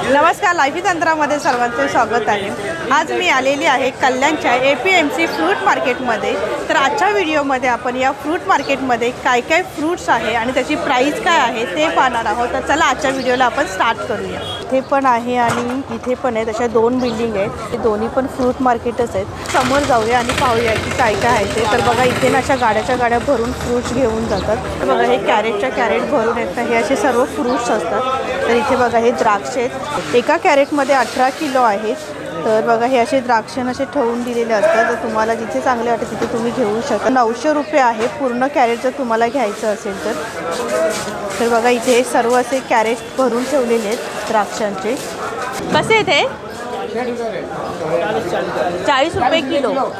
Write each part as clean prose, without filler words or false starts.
नमस्कार, लाईफी तंत्रामध्ये सर्वांचे स्वागत आहे। आज मी आलेली आहे कल्याणच्या APMC फ्रूट मार्केटमध्ये। तर आजच्या व्हिडिओमध्ये आपण या फ्रूट मार्केटमध्ये काय काय फ्रूट्स आहे आणि त्याची प्राइस काय आहे ते पाहणार आहोत। तर चला आजच्या व्हिडिओला आपण स्टार्ट करूया। इथे पण आहे आणि इथे पण आहे, तशा दोन बिल्डिंग आहेत, ते दोन्ही पण फ्रूट मार्केटच आहेत। समोर जाऊया आणि पाहूया की काय काय आहे ते। तर बघा इथे ना अशा गाड्या भरून फ्रूट्स घेऊन जातात। तर बघा हे कॅरेटच्या कॅरेट भरून येतात, हे असे सर्व फ्रूट्स असतात। तर इथे बघा हे द्राक्ष आहेत, एका कॅरेटमध्ये 18 किलो आहेत। तर बघा हे असे द्राक्ष असे ठेवून दिलेले असतात, तर तुम्हाला जिथे चांगले वाटते तिथे तुम्ही घेऊ शकता। 900 रुपये आहे पूर्ण कॅरेट जर तुम्हाला घ्यायचं असेल तर। तर बघा इथे सर्व असे कॅरेट भरून ठेवलेले आहेत द्राक्षांचे। कसे आहेत हे? 40 रुपये किलो।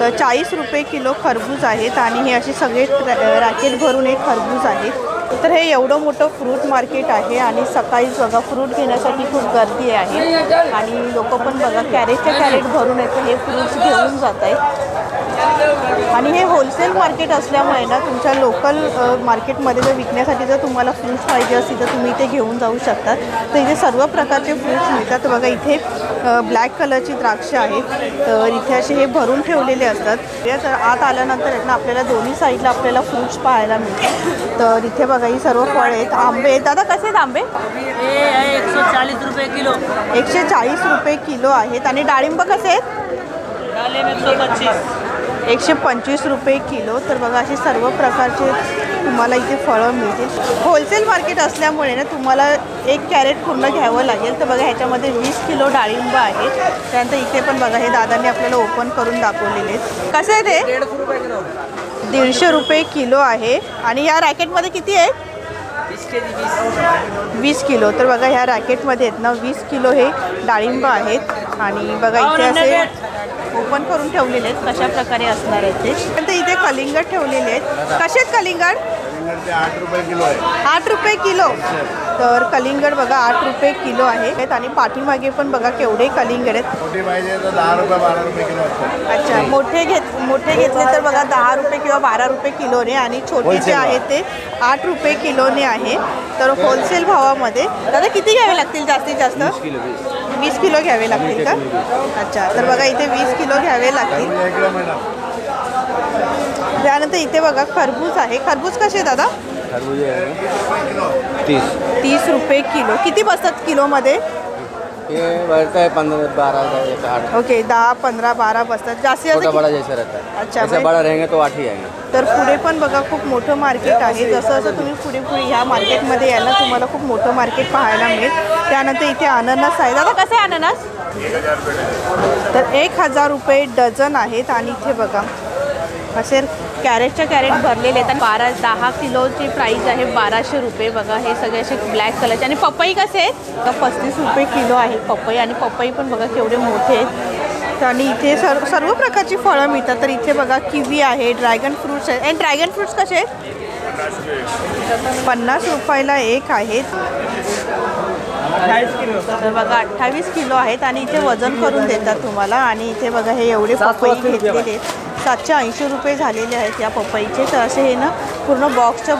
तर 40 रुपये किलो खरबूज आहेत आणि हे असे सगळे रॅकेट भरून एक खरबूज आहेत। तर हे एवढं मोठं फ्रूट मार्केट आहे आणि सकाळीच बघा फ्रूट घेण्यासाठी खूप गर्दी आहे आणि लोक पण बघा कॅरेटच्या कॅरेट भरून येतं हे फ्रूट्स घेऊन जात आहेत। आणि हे होलसेल मार्केट असल्यामुळे ना तुमच्या लोकल मार्केटमध्ये जर विकण्यासाठी जर तुम्हाला फ्रूट्स पाहिजे असतील तर तुम्ही इथे घेऊन जाऊ शकता। तर इथे सर्व प्रकारचे फ्रूट्स मिळतात। बघा इथे ब्लॅक कलरची द्राक्ष आहेत, तर इथे असे हे भरून ठेवलेले असतात। तर आत आल्यानंतर ना आपल्याला दोन्ही साईडला आपल्याला फ्रूट्स पाहायला मिळतात। तर इथे बघा ही सर्व फळ आहेत, आंबे आहेत। दादा कसे आहेत आंबे? 140 रुपये किलो। 140 रुपये किलो आहेत। आणि डाळिंब कसे आहेत? 125 रुपये किलो। तर बघा असे सर्व प्रकारचे तुम्हाला इथे फळं मिळतील। होलसेल मार्केट असल्यामुळे ना तुम्हाला एक कॅरेट पूर्ण घ्यावं लागेल। तर बघा ह्याच्यामध्ये 20 किलो डाळिंब आहे। त्यानंतर इथे पण बघा हे दादांनी आपल्याला ओपन करून दाखवलेले आहेत। कसे आहेत हे? 150 रुपये किलो आहे। आणि या रॅकेटमध्ये किती आहेत? 20 किलो। तर बघा ह्या रॅकेटमध्ये आहेत ना 20 किलो हे डाळिंब आहेत। आणि बघा इथे असे ओपन करून ठेवलेले आहेत, कशा प्रकारे असणार आहेत ते। नंतर इथे कलिंगड ठेवलेले आहेत। कसे आहेत कलिंगड? 8 रुपये किलो आहे। 8 रुपये किलो। तर कलिंगड बघा 8 रुपये किलो आहेत। आणि पाठीमागे पण बघा केवढे कलिंगड आहेत। मोठे पाहिजे तर 10 रुपये 12 रुपये किलो असतात। अच्छा, मोठे घेतले तर बघा 10 रुपये किंवा 12 रुपये किलोने आणि छोटे जे आहेत ते 8 रुपये किलोने आहे। तर होलसेल भावामध्ये दादा किती घ्यावे लागतील जास्तीत जास्त? 20 किलो घ्यावे लागतील का? अच्छा, तर बघा इथे 20 किलो घ्यावे लागतील। त्यानंतर इथे बघा खरबूज आहे। खरबूज कसे दादा? खरबूज 30 रुपये किलो। किती बसतात किलोमध्ये? ये बढ़ता है 15 12 8। ओके, 10 15 12 बसतात। जास्तीत छोटा बड़ा जास्त? जैसा रहता है। अच्छा, ऐसा बड़ा रहेंगे तो 8 ही आएंगे। तर पुढे पण बघा खूप मोठं मार्केट आहे। जसं जसं तुम्ही पुढे ह्या मार्केटमध्ये याल ना तुम्हाला खूप मोठं मार्केट पाहायला मिळेल। त्यानंतर इथे अननस आहे। दादा कसे आहे अननस? तर 1000 रुपये डझन आहेत। आणि इथे बघा असे कॅरेटच्या कॅरेट भरलेले आहेत आणि 10 किलोची प्राईस आहे 1200 रुपये। बघा हे सगळे असे ब्लॅक कलरचे। आणि पपई कसे आहेत? तर 35 रुपये किलो आहे पपई। आणि पपई पण बघा केवढे मोठे आहेत। आणि इथे सर्व प्रकारची फळं मिळतात। तर इथे बघा किवी आहे, ड्रॅगन फ्रूट्स आहेत। आणि ड्रॅगन फ्रूट्स कसे आहेत? 50 रुपयाला एक आहेत। तर बघा 28 किलो आहेत आणि इथे वजन करून देतात तुम्हाला। आणि इथे बघा हे एवढे पपई घेतलेले आहेत, 780 रुपये झालेले आहेत या पपईचे। तर असे हे ना पूर्ण बॉक्स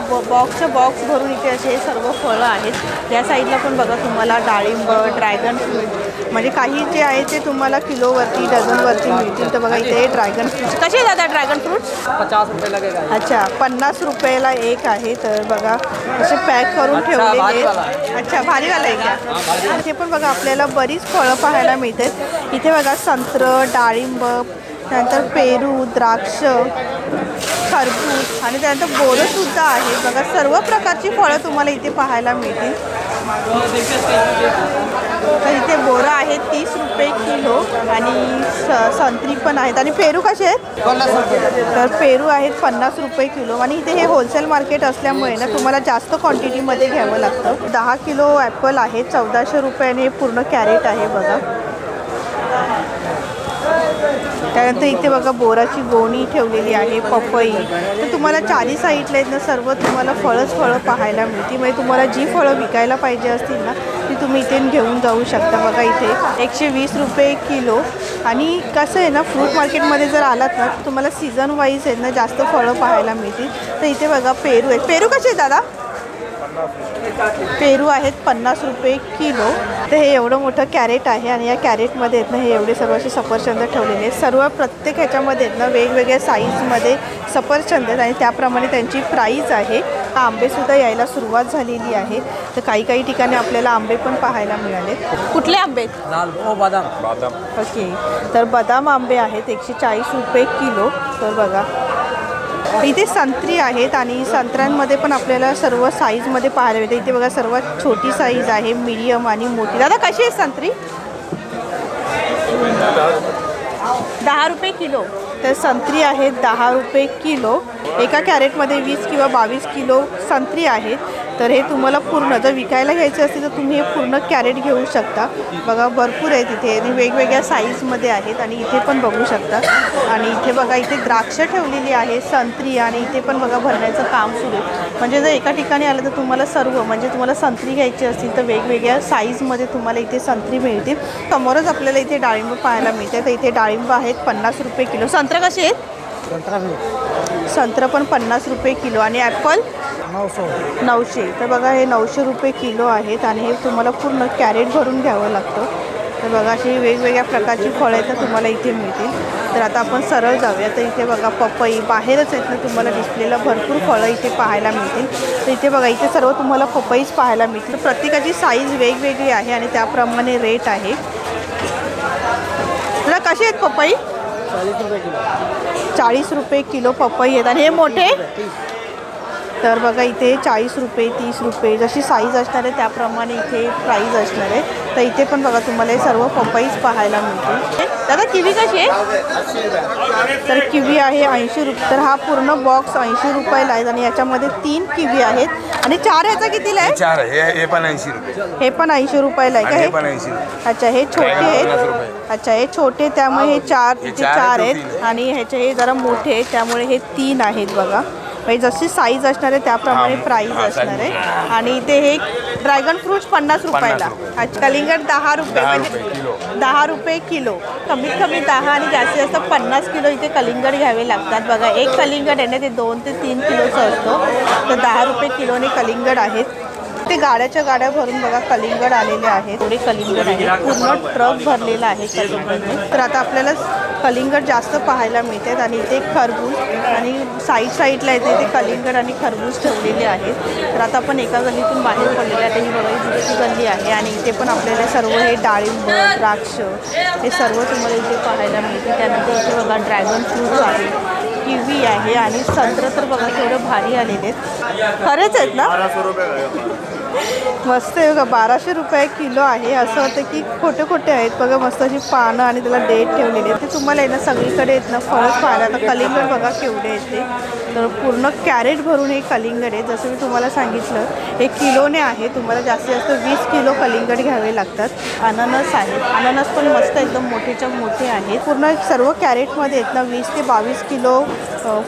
भरून इथे असे हे सर्व फळं आहेत। या साईडला पण बघा तुम्हाला डाळिंब, ड्रॅगन फ्रूट म्हणजे काही जे आहे ते तुम्हाला किलोवरती डझनवरती मिळतील। तर बघा इथे ड्रॅगन फ्रूट कसे जातात? ड्रॅगन फ्रूट 50 रुपये लगेगा। अच्छा, 50 रुपयाला एक आहे। तर बघा असे पॅक करून ठेवलेले आहेत। अच्छा, भारीवाला आहे का? इथे पण बघा आपल्याला बरीच फळं पाहायला मिळतात। इथे बघा संत्र, डाळिंब, त्यानंतर पेरू, द्राक्ष, खरबूज आणि त्यानंतर बोरंसुद्धा आहे। बघा सर्व प्रकारची फळं तुम्हाला इथे पाहायला मिळतील। तर इथे बोरं आहेत 30 रुपये किलो आणि संत्री पण आहेत। आणि पेरू कसे आहेत? 50 रुपये। तर पेरू आहेत 50 रुपये किलो। आणि इथे हे होलसेल मार्केट असल्यामुळे ना तुम्हाला जास्त क्वांटिटीमध्ये घ्यावं लागतं। 10 किलो ॲपल आहे 1400 रुपयाने पूर्ण कॅरेट आहे बघा। त्यानंतर इथे बघा बोराची गोणी ठेवलेली आहे, पपई। तर तुम्हाला चारी साईडला आहेत ना सर्व तुम्हाला फळं पाहायला मिळतील। म्हणजे तुम्हाला जी फळं विकायला पाहिजे असतील ना ती तुम्ही इथे घेऊन जाऊ शकता। बघा इथे 120 रुपये किलो। आणि कसं आहे ना फ्रूट मार्केटमध्ये जर आलात ना तुम्हाला सीझन वाईज आहेत ना जास्त फळं पाहायला मिळतील। तर इथे बघा पेरू आहेत। पेरू कसे आहेत दादा? पेरू आहेत 50 रुपये किलो. तर हे एवढं मोठं कॅरेट आहे आणि या कॅरेटमध्ये आहेत ना हे एवढे सर्व असे सफरचंद ठेवलेले आहेत. सर्व प्रत्येक ह्याच्यामध्ये आहेत ना वेगवेगळ्या साईजमध्ये सफरचंद आहेत आणि त्याप्रमाणे त्यांची प्राईस आहे. आंबेसुद्धा यायला सुरुवात झालेली आहे. तर काही काही ठिकाणी आपल्याला आंबे पण पाहायला मिळाले. कुठले आंबे? लाल बदाम. ओके. तर बदाम आंबे आहेत 140 रुपये किलो. तर बघा इथे संत्री आहेत आणि संत्र्यांमध्ये पण आपल्याला सर्व साईजमध्ये पाहायला मिळते. इथे बघा सर्वात छोटी साईज आहे, मीडियम आणि मोठी. दादा कशी आहे संत्री? 10 रुपये किलो. तर संत्री आहेत 10 रुपये किलो. एका कॅरेटमध्ये 20 किंवा 22 किलो संत्री आहेत. तर हे तुम्हाला पूर्ण जर विकायला घ्यायचे असतील तर तुम्ही हे पूर्ण कॅरेट घेऊ शकता. बघा भरपूर आहेत इथे आणि वेगवेगळ्या साईजमध्ये आहेत आणि इथे पण बघू शकता. आणि इथे बघा इथे द्राक्ष ठेवलेली आहे, संत्री आणि इथे पण बघा भरण्याचं काम सुरू आहे. म्हणजे जर एका ठिकाणी आलं तर तुम्हाला सर्व म्हणजे तुम्हाला संत्री घ्यायची असतील तर वेगवेगळ्या साईजमध्ये तुम्हाला इथे संत्री मिळतील. समोरच आपल्याला इथे डाळिंब पाहायला मिळते. तर इथे डाळिंब आहेत 50 रुपये किलो. संत्र कसे आहेत? संत्र पण 50 रुपये किलो. आणि ॲपल 900. तर बघा हे 900 रुपये किलो आहेत आणि हे तुम्हाला पूर्ण कॅरेट भरून घ्यावं लागतं. तर बघा अशी वेगवेगळ्या प्रकारची फळं तर तुम्हाला इथे मिळतील. तर आता आपण सरळ जाऊया. तर इथे बघा पपई बाहेरच आहेत ना तुम्हाला डिस्प्लेला भरपूर फळं इथे पाहायला मिळतील. तर इथे बघा इथे सर्व तुम्हाला पपईच पाहायला मिळतील. तर प्रत्येकाची साईज वेगवेगळी आहे आणि त्याप्रमाणे रेट आहे. तुला कशी आहेत पपई? 40 रुपये किलो पपई आहेत. आणि हे मोठे? तर बघा इथे 40 रुपये 30 रुपये जशी साईज असणार आहे त्याप्रमाणे इथे प्राईज असणार आहे. तर इथे पण बघा तुम्हाला हे सर्व पपईज पाहायला मिळतील. दादा किवी कशी आहे? तर किवी आहे 80 रुपये. तर हा पूर्ण बॉक्स 80 रुपयाला आहे आणि याच्यामध्ये 3 किवी आहेत. आणि 4 ह्याचा कितीला आहे? 4 हे पण 80 रुपये. हे पण 80 रुपयाला आहे का? हे पण 80 रुपये. अच्छा हे छोटे आहेत. अच्छा हे छोटे त्यामुळे हे 4 इथे 4 आहेत आणि ह्याचे हे जरा मोठे आहेत त्यामुळे हे 3 आहेत. बघा म्हणजे जशी साईज असणार आहे त्याप्रमाणे प्राईस असणार आहे. आणि इथे हे ड्रॅगन फ्रूट 50 रुपयाला. अच्छा कलिंगड 10 रुपये म्हणजे 10 रुपये किलो. कमीत कमी 10 आणि जास्तीत जास्त 50 किलो इथे कलिंगड घ्यावे लागतात. बघा एक कलिंगड आहे ना ते 2 ते 3 किलोचं असतो. तर 10 रुपये किलोने कलिंगड आहेत. ते गाड्याच्या गाड्या भरून बघा कलिंगड आलेले आहेत. थोडे कलिंगड आहेत. पूर्ण ट्रक भरलेला आहे कलिंगडने. तर आता आपल्याला कलिंगड जास्त पाहायला मिळतात. आणि इथे खरबूज आणि साईडला येते इथे कलिंगड आणि खरबूज ठेवलेले आहेत. तर आता आपण एका गल्लीतून बाहेर पडलेले आता ही बघा दुसरी गल्ली आहे आणि इथे पण आपल्याला सर्व हे डाळिंब द्राक्ष हे सर्व तुम्हाला इथे पाहायला मिळते. त्यानंतर इथे बघा ड्रॅगन फ्रूट आहे, किवी आहे आणि संत्र तर बघा केवढं भारी आलेले आहेत. खरेच आहेत ना? मस्त आहे बघा 1200 रुपये किलो आहे. असं होतं की खोटे खोटे आहेत बघा मस्त अशी पानं आणि त्याला डेट ठेवलेली आहे. ते तुम्हाला आहे ना सगळीकडे आहेत ना फळच पाहायला. आता कलिंगड बघा केवढे आहेत ते. तर पूर्ण कॅरेट भरून हे कलिंगड आहे. जसं मी तुम्हाला सांगितलं हे किलोने आहे. तुम्हाला जास्तीत जास्त 20 किलो कलिंगड घ्यावे लागतात. अननस आहेत. अननस पण मस्त एकदम मोठेच्या मोठे आहेत. पूर्ण सर्व कॅरेटमध्ये आहेत ना 20 ते 22 किलो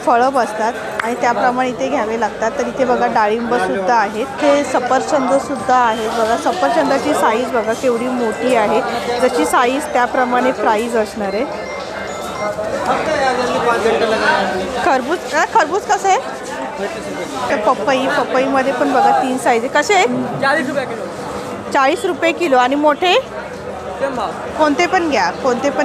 फळं बसतात आणि त्याप्रमाणे इथे घ्यावे लागतात. तर इथे बघा डाळिंबसुद्धा आहेत. ते सफरचंदसुद्धा आहेत. बघा सफरचंदाची साईज बघा केवढी मोठी आहे. जशी साईज त्याप्रमाणे प्राईज असणार आहे. खरबूज कसं आहे? तर पपईमध्ये पण बघा 3 साईज आहे. कसे आहे? 40 रुपये किलो. 40 रुपये किलो. आणि मोठे कोणते पण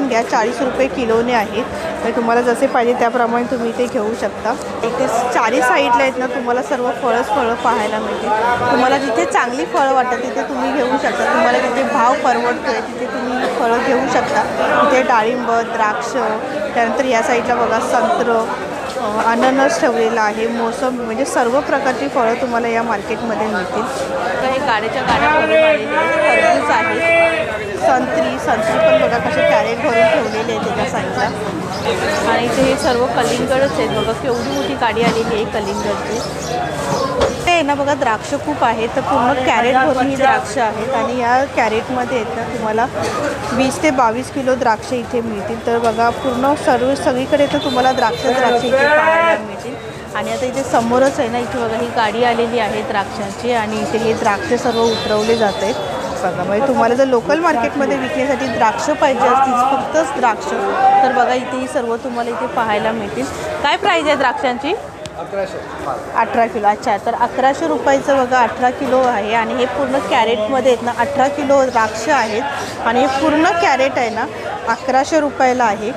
घ्या 40 रुपये किलोने आहेत. तर तुम्हाला जसे पाहिजे त्याप्रमाणे तुम्ही ते घेऊ शकता. इथे 4 साईडला आहेत ना तुम्हाला सर्व फळं पाहायला मिळतील. तुम्हाला जिथे चांगली फळं वाटतात तिथे तुम्ही घेऊ शकता. तुम्हाला जिथे भाव परवडतो आहे तिथे तुम्ही फळं घेऊ शकता. इथे डाळिंब द्राक्ष त्यानंतर या साईडला बघा संत्र अननस ठेवलेला आहे. मोसंबी म्हणजे सर्व प्रकारची फळं तुम्हाला या मार्केटमध्ये मिळतील. तर हे गाड्याच्या गाड्या भरून आलेले खरबूज आहे. संत्री पण बघा कसे कॅरेट भरून ठेवलेले आहेत एका साईडला. आणि इथे हे सर्व कलिंगडच आहेत. बघा केवढी मोठी गाडी आलेली आहे कलिंगडची. ते आहे ना बघा द्राक्ष खूप आहेत. तर पूर्ण कॅरेट भरून ही द्राक्ष आहेत आणि या कॅरेटमध्ये आहेत ना तुम्हाला 20 ते 22 किलो द्राक्ष इथे मिळतील. तर बघा पूर्ण सगळीकडे तर तुम्हाला द्राक्ष इथे पाहायला मिळतील. आणि आता इथे समोरच आहे ना इथे बघा ही गाडी आलेली आहे द्राक्षांची आणि इथे हे द्राक्ष सर्व उतरवले जात आहेत. बघा म्हणजे तुम्हाला जर लोकल मार्केटमध्ये विकण्यासाठी द्राक्ष पाहिजे असतील फक्तच द्राक्ष तर बघा इथे ही सर्व तुम्हाला इथे पाहायला मिळतील. काय प्राईज आहे द्राक्षांची? 18 किलो. अच्छा, तर 1100 रुपयाचं बघा 18 किलो आहे आणि हे पूर्ण कॅरेटमध्ये आहेत ना 18 किलो द्राक्ष आहेत आणि हे पूर्ण कॅरेट आहे ना 1100 रुपयाला आहे.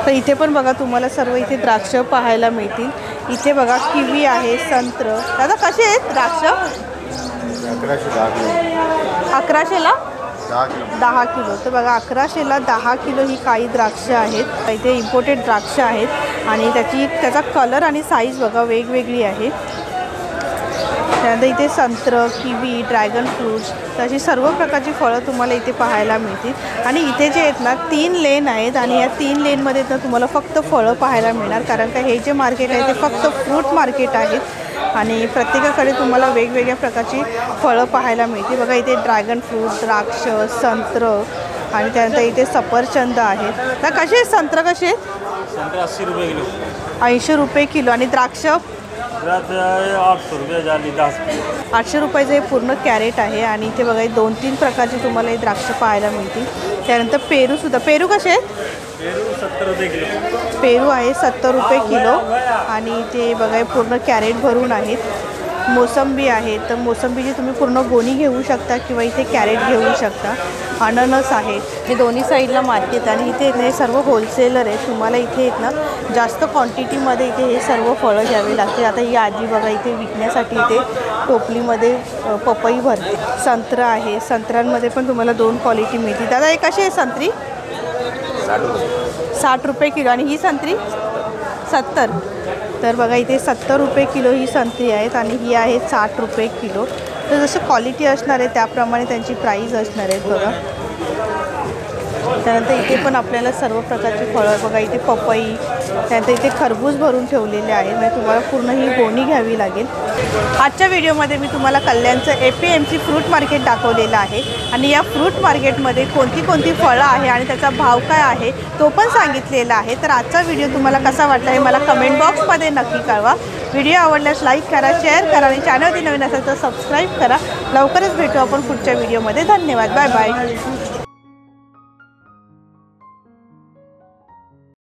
तर इथे पण बघा तुम्हाला सर्व इथे द्राक्ष पाहायला मिळतील. इथे बघा किवी आहे, संत्र. दादा कसे आहेत द्राक्ष? 1100ला 10 किलो. तर बघा 1100ला 10 किलो ही काही द्राक्ष आहेत. इथे इम्पोर्टेड द्राक्ष आहेत आणि त्याचा कलर आणि साईज बघा वेगवेगळी आहे. त्यानंतर इथे संत्र, किवी, ड्रॅगन फ्रूट्स अशी सर्व प्रकारची फळं तुम्हाला इथे पाहायला मिळतील. आणि इथे जे आहेत ना 3 लेन आहेत आणि या 3 लेनमध्ये ना तुम्हाला फक्त फळं पाहायला मिळणार, कारण का हे जे मार्केट आहे ते फक्त फ्रूट मार्केट आहेत आणि प्रत्येकाकडे तुम्हाला वेगवेगळ्या प्रकारची फळं पाहायला मिळतील. बघा इथे ड्रॅगन फ्रूट, द्राक्ष, संत्र आणि त्यानंतर इथे सफरचंद आहेत. तर कसे आहेत संत्र? कसे आहेत? संतरा 80 रुपये किलो. 80 रुपये किलो. आणि द्राक्ष 800 रुपये झाली 10 किलो. 800 रुपयाचं हे पूर्ण कॅरेट आहे. आणि इथे बघा 2-3 प्रकारचे तुम्हाला हे द्राक्ष पाहायला मिळतील. त्यानंतर पेरूसुद्धा. पेरू कसे आहेत? पेरू 70 रुपये किलो. पेरू आहे 70 रुपये किलो आणि इथे बघा पूर्ण कॅरेट भरून आहेत. मोसंबी आहे, तर मोसंबीची तुम्ही पूर्ण गोणी घेऊ शकता किंवा इथे कॅरेट घेऊ शकता. अननस आहे. हे दोन्ही साईडला मार्केट आणि इथे हे सर्व होलसेलर आहेत. तुम्हाला इथे आहेत ना जास्त क्वांटिटीमध्ये इथे हे सर्व फळं घ्यावे लागते. आता ही आजी बघा इथे विकण्यासाठी इथे टोपलीमध्ये पपई भरते. संत्र आहे. संत्र्यांमध्ये पण तुम्हाला 2 क्वालिटी मिळते. दादा हे कशी आहे संत्री? 60 रुपये किलो. आणि ही संत्री 70. तर बघा इथे 70 रुपये किलो ही संत्री आहेत आणि ही आहे 60 रुपये किलो. तर जसं क्वालिटी असणार आहे त्याप्रमाणे त्यांची प्राईस असणार आहेत बघा. त्यानंतर इथे पण आपल्याला सर्व प्रकारची फळं बघा इथे पपई, त्यानंतर इथे खरबूज भरून ठेवलेले आहेत. म्हणजे तुम्हाला पूर्ण ही गोणी घ्यावी लागेल. आजच्या व्हिडिओमध्ये मी तुम्हाला कल्याणचं APMC फ्रूट मार्केट दाखवलेलं आहे आणि या फ्रूट मार्केटमध्ये कोणती कोणती फळं आहे आणि त्याचा भाव काय आहे तो पण सांगितलेला आहे. तर आजचा व्हिडिओ तुम्हाला कसा वाटला हे मला कमेंट बॉक्समध्ये नक्की कळवा. व्हिडिओ आवडल्यास लाईक करा, शेअर करा आणि चॅनलवरती नवीन असेल तर सबस्क्राईब करा. लवकरच भेटू आपण पुढच्या व्हिडिओमध्ये. धन्यवाद. Bye bye.